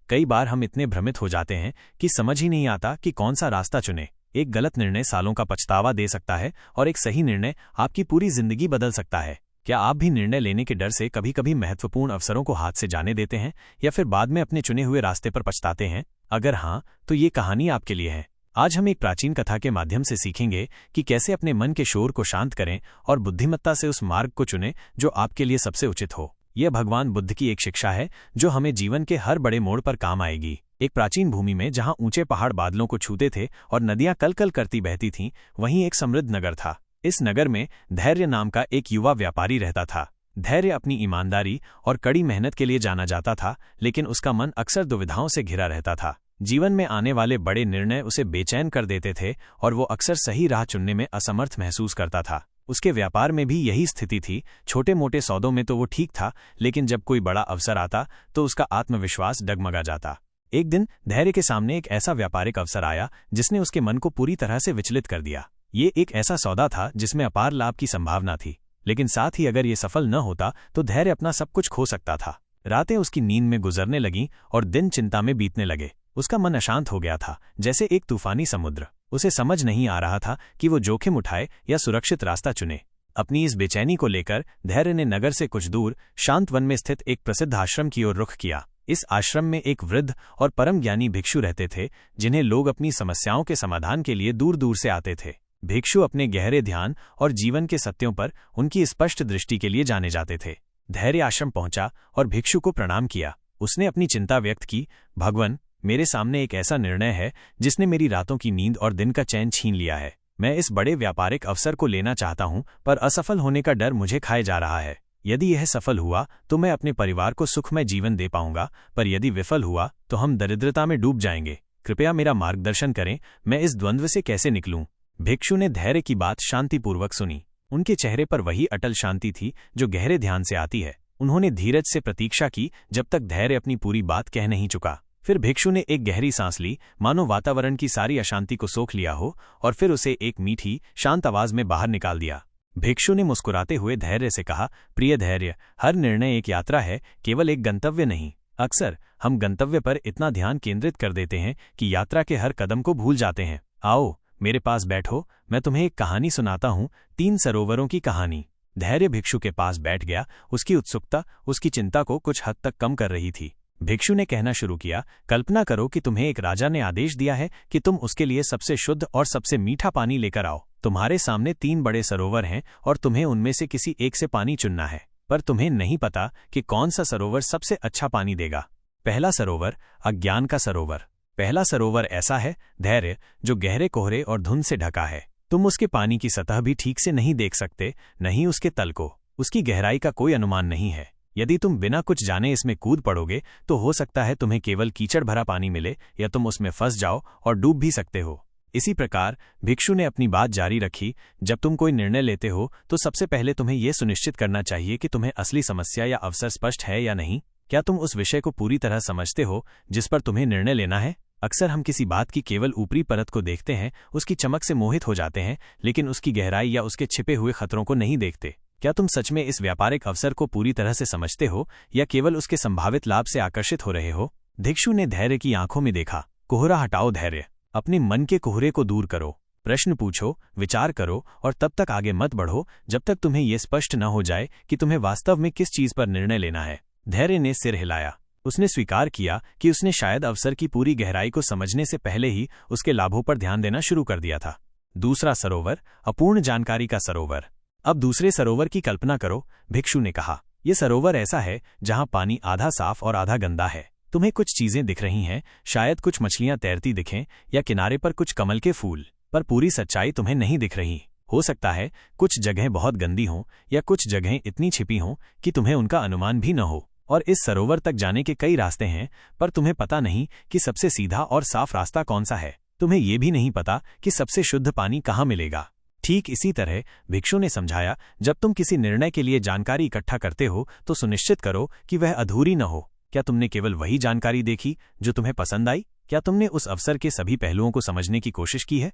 कई बार हम इतने भ्रमित हो जाते हैं कि समझ ही नहीं आता कि कौन सा रास्ता चुने। एक गलत निर्णय सालों का पछतावा दे सकता है और एक सही निर्णय आपकी पूरी जिंदगी बदल सकता है। क्या आप भी निर्णय लेने के डर से कभी कभी महत्वपूर्ण अवसरों को हाथ से जाने देते हैं या फिर बाद में अपने चुने हुए रास्ते पर पछताते हैं? अगर हाँ, तो ये कहानी आपके लिए है। आज हम एक प्राचीन कथा के माध्यम से सीखेंगे कि कैसे अपने मन के शोर को शांत करें और बुद्धिमत्ता से उस मार्ग को चुनें जो आपके लिए सबसे उचित हो। यह भगवान बुद्ध की एक शिक्षा है जो हमें जीवन के हर बड़े मोड़ पर काम आएगी। एक प्राचीन भूमि में जहां ऊंचे पहाड़ बादलों को छूते थे और नदियां कलकल करती बहती थीं, वहीं एक समृद्ध नगर था। इस नगर में धैर्य नाम का एक युवा व्यापारी रहता था। धैर्य अपनी ईमानदारी और कड़ी मेहनत के लिए जाना जाता था, लेकिन उसका मन अक्सर दुविधाओं से घिरा रहता था। जीवन में आने वाले बड़े निर्णय उसे बेचैन कर देते थे और वो अक्सर सही राह चुनने में असमर्थ महसूस करता था। उसके व्यापार में भी यही स्थिति थी। छोटे मोटे सौदों में तो वो ठीक था, लेकिन जब कोई बड़ा अवसर आता तो उसका आत्मविश्वास डगमगा जाता। एक दिन धैर्य के सामने एक ऐसा व्यापारिक अवसर आया जिसने उसके मन को पूरी तरह से विचलित कर दिया। ये एक ऐसा सौदा था जिसमें अपार लाभ की संभावना थी, लेकिन साथ ही अगर ये सफल न होता तो धैर्य अपना सब कुछ खो सकता था। रातें उसकी नींद में गुजरने लगीं और दिन चिंता में बीतने लगे। उसका मन अशांत हो गया था, जैसे एक तूफानी समुद्र। उसे समझ नहीं आ रहा था कि वो जोखिम उठाए या सुरक्षित रास्ता चुने। अपनी इस बेचैनी को लेकर धैर्य ने नगर से कुछ दूर शांत वन में स्थित एक प्रसिद्ध आश्रम की ओर रुख किया। इस आश्रम में एक वृद्ध और परम ज्ञानी भिक्षु रहते थे, जिन्हें लोग अपनी समस्याओं के समाधान के लिए दूर दूर से आते थे। भिक्षु अपने गहरे ध्यान और जीवन के सत्यों पर उनकी स्पष्ट दृष्टि के लिए जाने जाते थे। धैर्य आश्रम पहुंचा और भिक्षु को प्रणाम किया। उसने अपनी चिंता व्यक्त की। भगवान, मेरे सामने एक ऐसा निर्णय है जिसने मेरी रातों की नींद और दिन का चैन छीन लिया है। मैं इस बड़े व्यापारिक अवसर को लेना चाहता हूं, पर असफल होने का डर मुझे खाए जा रहा है। यदि यह सफल हुआ तो मैं अपने परिवार को सुखमय जीवन दे पाऊंगा, पर यदि विफल हुआ तो हम दरिद्रता में डूब जाएंगे। कृपया मेरा मार्गदर्शन करें, मैं इस द्वंद्व से कैसे निकलूं? भिक्षु ने धैर्य की बात शांतिपूर्वक सुनी। उनके चेहरे पर वही अटल शांति थी जो गहरे ध्यान से आती है। उन्होंने धीरज से प्रतीक्षा की जब तक धैर्य अपनी पूरी बात कह नहीं चुका। फिर भिक्षु ने एक गहरी सांस ली, मानो वातावरण की सारी अशांति को सोख लिया हो, और फिर उसे एक मीठी शांत आवाज में बाहर निकाल दिया। भिक्षु ने मुस्कुराते हुए धैर्य से कहा, प्रिय धैर्य, हर निर्णय एक यात्रा है, केवल एक गंतव्य नहीं। अक्सर हम गंतव्य पर इतना ध्यान केंद्रित कर देते हैं कि यात्रा के हर कदम को भूल जाते हैं। आओ मेरे पास बैठो, मैं तुम्हें एक कहानी सुनाता हूँ, 3 सरोवरों की कहानी। धैर्य भिक्षु के पास बैठ गया। उसकी उत्सुकता उसकी चिंता को कुछ हद तक कम कर रही थी। भिक्षु ने कहना शुरू किया, कल्पना करो कि तुम्हें एक राजा ने आदेश दिया है कि तुम उसके लिए सबसे शुद्ध और सबसे मीठा पानी लेकर आओ। तुम्हारे सामने 3 बड़े सरोवर हैं और तुम्हें उनमें से किसी एक से पानी चुनना है, पर तुम्हें नहीं पता कि कौन सा सरोवर सबसे अच्छा पानी देगा। पहला सरोवर, अज्ञान का सरोवर। पहला सरोवर ऐसा है, धैर्य, जो गहरे कोहरे और धुंध से ढका है। तुम उसके पानी की सतह भी ठीक से नहीं देख सकते, नहीं उसके तल को। उसकी गहराई का कोई अनुमान नहीं है। यदि तुम बिना कुछ जाने इसमें कूद पड़ोगे तो हो सकता है तुम्हें केवल कीचड़ भरा पानी मिले, या तुम उसमें फंस जाओ और डूब भी सकते हो। इसी प्रकार भिक्षु ने अपनी बात जारी रखी, जब तुम कोई निर्णय लेते हो तो सबसे पहले तुम्हें यह सुनिश्चित करना चाहिए कि तुम्हें असली समस्या या अवसर स्पष्ट है या नहीं। क्या तुम उस विषय को पूरी तरह समझते हो जिस पर तुम्हें निर्णय लेना है? अक्सर हम किसी बात की केवल ऊपरी परत को देखते हैं, उसकी चमक से मोहित हो जाते हैं, लेकिन उसकी गहराई या उसके छिपे हुए खतरों को नहीं देखते। क्या तुम सच में इस व्यापारिक अवसर को पूरी तरह से समझते हो या केवल उसके संभावित लाभ से आकर्षित हो रहे हो? भिक्षु ने धैर्य की आंखों में देखा। कोहरा हटाओ धैर्य, अपने मन के कोहरे को दूर करो। प्रश्न पूछो, विचार करो और तब तक आगे मत बढ़ो जब तक तुम्हें यह स्पष्ट न हो जाए कि तुम्हें वास्तव में किस चीज पर निर्णय लेना है। धैर्य ने सिर हिलाया। उसने स्वीकार किया कि उसने शायद अवसर की पूरी गहराई को समझने से पहले ही उसके लाभों पर ध्यान देना शुरू कर दिया था। दूसरा सरोवर, अपूर्ण जानकारी का सरोवर। अब दूसरे सरोवर की कल्पना करो, भिक्षु ने कहा। यह सरोवर ऐसा है जहां पानी आधा साफ और आधा गंदा है। तुम्हें कुछ चीजें दिख रही हैं, शायद कुछ मछलियां तैरती दिखें या किनारे पर कुछ कमल के फूल, पर पूरी सच्चाई तुम्हें नहीं दिख रही। हो सकता है कुछ जगहें बहुत गंदी हों या कुछ जगहें इतनी छिपी हों कि तुम्हें उनका अनुमान भी न हो। और इस सरोवर तक जाने के कई रास्ते हैं, पर तुम्हें पता नहीं कि सबसे सीधा और साफ रास्ता कौन सा है। तुम्हें यह भी नहीं पता कि सबसे शुद्ध पानी कहाँ मिलेगा। ठीक इसी तरह भिक्षु ने समझाया, जब तुम किसी निर्णय के लिए जानकारी इकट्ठा करते हो तो सुनिश्चित करो कि वह अधूरी न हो। क्या तुमने केवल वही जानकारी देखी जो तुम्हें पसंद आई? क्या तुमने उस अवसर के सभी पहलुओं को समझने की कोशिश की है?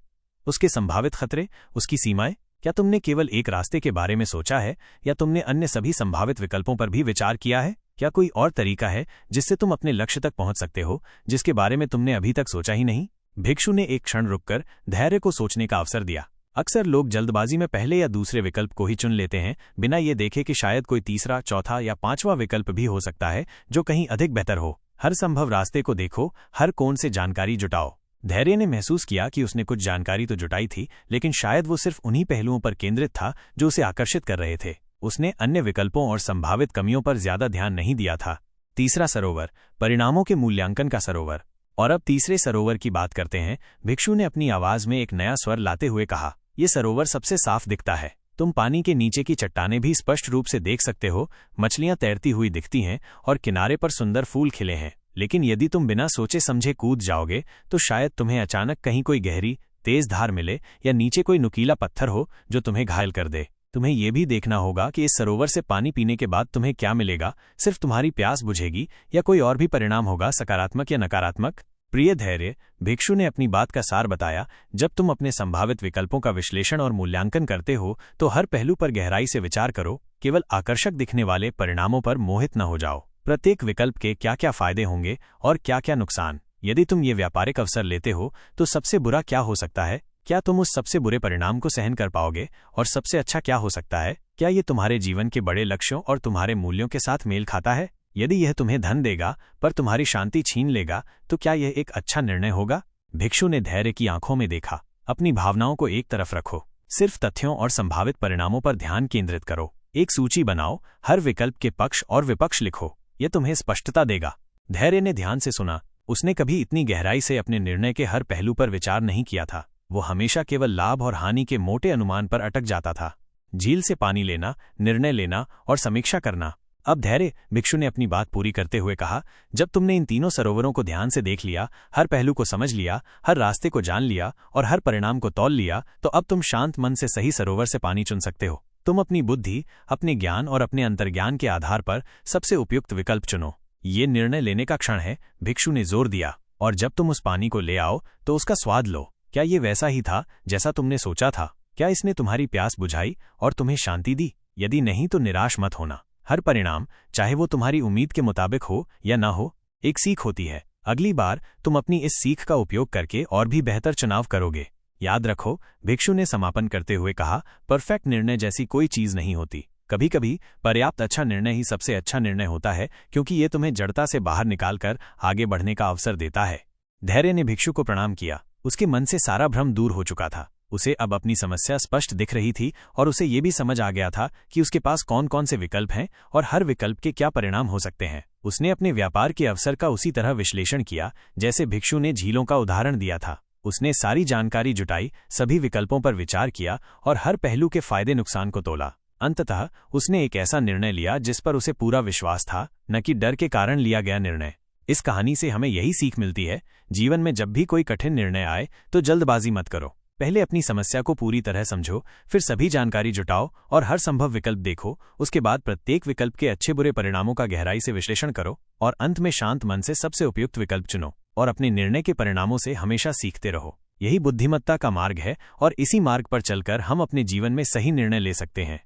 उसके संभावित खतरे, उसकी सीमाएं? क्या तुमने केवल एक रास्ते के बारे में सोचा है या तुमने अन्य सभी संभावित विकल्पों पर भी विचार किया है? क्या कोई और तरीका है जिससे तुम अपने लक्ष्य तक पहुंच सकते हो, जिसके बारे में तुमने अभी तक सोचा ही नहीं? भिक्षु ने एक क्षण रुककर धैर्य को सोचने का अवसर दिया। अक्सर लोग जल्दबाजी में पहले या दूसरे विकल्प को ही चुन लेते हैं, बिना ये देखे कि शायद कोई तीसरा, चौथा या पांचवा विकल्प भी हो सकता है जो कहीं अधिक बेहतर हो। हर संभव रास्ते को देखो, हर कोण से जानकारी जुटाओ। धैर्य ने महसूस किया कि उसने कुछ जानकारी तो जुटाई थी, लेकिन शायद वो सिर्फ उन्हीं पहलुओं पर केंद्रित था जो उसे आकर्षित कर रहे थे। उसने अन्य विकल्पों और संभावित कमियों पर ज्यादा ध्यान नहीं दिया था। तीसरा सरोवर, परिणामों के मूल्यांकन का सरोवर। और अब तीसरे सरोवर की बात करते हैं। भिक्षु ने अपनी आवाज में एक नया स्वर लाते हुए कहा, ये सरोवर सबसे साफ दिखता है। तुम पानी के नीचे की चट्टानें भी स्पष्ट रूप से देख सकते हो, मछलियां तैरती हुई दिखती हैं और किनारे पर सुंदर फूल खिले हैं। लेकिन यदि तुम बिना सोचे समझे कूद जाओगे तो शायद तुम्हें अचानक कहीं कोई गहरी, तेज धार मिले या नीचे कोई नुकीला पत्थर हो जो तुम्हें घायल कर दे। तुम्हें यह भी देखना होगा कि इस सरोवर से पानी पीने के बाद तुम्हें क्या मिलेगा। सिर्फ तुम्हारी प्यास बुझेगी या कोई और भी परिणाम होगा, सकारात्मक या नकारात्मक? प्रिय धैर्य, भिक्षु ने अपनी बात का सार बताया। जब तुम अपने संभावित विकल्पों का विश्लेषण और मूल्यांकन करते हो तो हर पहलू पर गहराई से विचार करो। केवल आकर्षक दिखने वाले परिणामों पर मोहित न हो जाओ। प्रत्येक विकल्प के क्या क्या फायदे होंगे और क्या क्या नुकसान। यदि तुम ये व्यापारिक अवसर लेते हो तो सबसे बुरा क्या हो सकता है? क्या तुम उस सबसे बुरे परिणाम को सहन कर पाओगे? और सबसे अच्छा क्या हो सकता है? क्या ये तुम्हारे जीवन के बड़े लक्ष्यों और तुम्हारे मूल्यों के साथ मेल खाता है? यदि यह तुम्हें धन देगा पर तुम्हारी शांति छीन लेगा तो क्या यह एक अच्छा निर्णय होगा? भिक्षु ने धैर्य की आंखों में देखा। अपनी भावनाओं को एक तरफ रखो, सिर्फ तथ्यों और संभावित परिणामों पर ध्यान केंद्रित करो। एक सूची बनाओ, हर विकल्प के पक्ष और विपक्ष लिखो। यह तुम्हें स्पष्टता देगा। धैर्य ने ध्यान से सुना। उसने कभी इतनी गहराई से अपने निर्णय के हर पहलू पर विचार नहीं किया था। वो हमेशा केवल लाभ और हानि के मोटे अनुमान पर अटक जाता था। झील से पानी लेना, निर्णय लेना और समीक्षा करना। अब धैर्य, भिक्षु ने अपनी बात पूरी करते हुए कहा, जब तुमने इन तीनों सरोवरों को ध्यान से देख लिया, हर पहलू को समझ लिया, हर रास्ते को जान लिया और हर परिणाम को तौल लिया, तो अब तुम शांत मन से सही सरोवर से पानी चुन सकते हो। तुम अपनी बुद्धि, अपने ज्ञान और अपने अंतर्ज्ञान के आधार पर सबसे उपयुक्त विकल्प चुनो। ये निर्णय लेने का क्षण है, भिक्षु ने जोर दिया। और जब तुम उस पानी को ले आओ तो उसका स्वाद लो। क्या ये वैसा ही था जैसा तुमने सोचा था? क्या इसने तुम्हारी प्यास बुझाई और तुम्हें शांति दी? यदि नहीं तो निराश मत होना। हर परिणाम, चाहे वो तुम्हारी उम्मीद के मुताबिक हो या ना हो, एक सीख होती है। अगली बार तुम अपनी इस सीख का उपयोग करके और भी बेहतर चुनाव करोगे। याद रखो, भिक्षु ने समापन करते हुए कहा, परफेक्ट निर्णय जैसी कोई चीज नहीं होती। कभी कभी पर्याप्त अच्छा निर्णय ही सबसे अच्छा निर्णय होता है, क्योंकि ये तुम्हें जड़ता से बाहर निकालकर आगे बढ़ने का अवसर देता है। धैर्य ने भिक्षु को प्रणाम किया। उसके मन से सारा भ्रम दूर हो चुका था। उसे अब अपनी समस्या स्पष्ट दिख रही थी और उसे ये भी समझ आ गया था कि उसके पास कौन कौन से विकल्प हैं और हर विकल्प के क्या परिणाम हो सकते हैं। उसने अपने व्यापार के अवसर का उसी तरह विश्लेषण किया जैसे भिक्षु ने झीलों का उदाहरण दिया था। उसने सारी जानकारी जुटाई, सभी विकल्पों पर विचार किया और हर पहलू के फायदे नुकसान को तोला। अंततः उसने एक ऐसा निर्णय लिया जिस पर उसे पूरा विश्वास था, न कि डर के कारण लिया गया निर्णय। इस कहानी से हमें यही सीख मिलती है, जीवन में जब भी कोई कठिन निर्णय आए तो जल्दबाजी मत करो। पहले अपनी समस्या को पूरी तरह समझो, फिर सभी जानकारी जुटाओ और हर संभव विकल्प देखो। उसके बाद प्रत्येक विकल्प के अच्छे बुरे परिणामों का गहराई से विश्लेषण करो और अंत में शांत मन से सबसे उपयुक्त विकल्प चुनो और अपने निर्णय के परिणामों से हमेशा सीखते रहो। यही बुद्धिमत्ता का मार्ग है और इसी मार्ग पर चलकर हम अपने जीवन में सही निर्णय ले सकते हैं।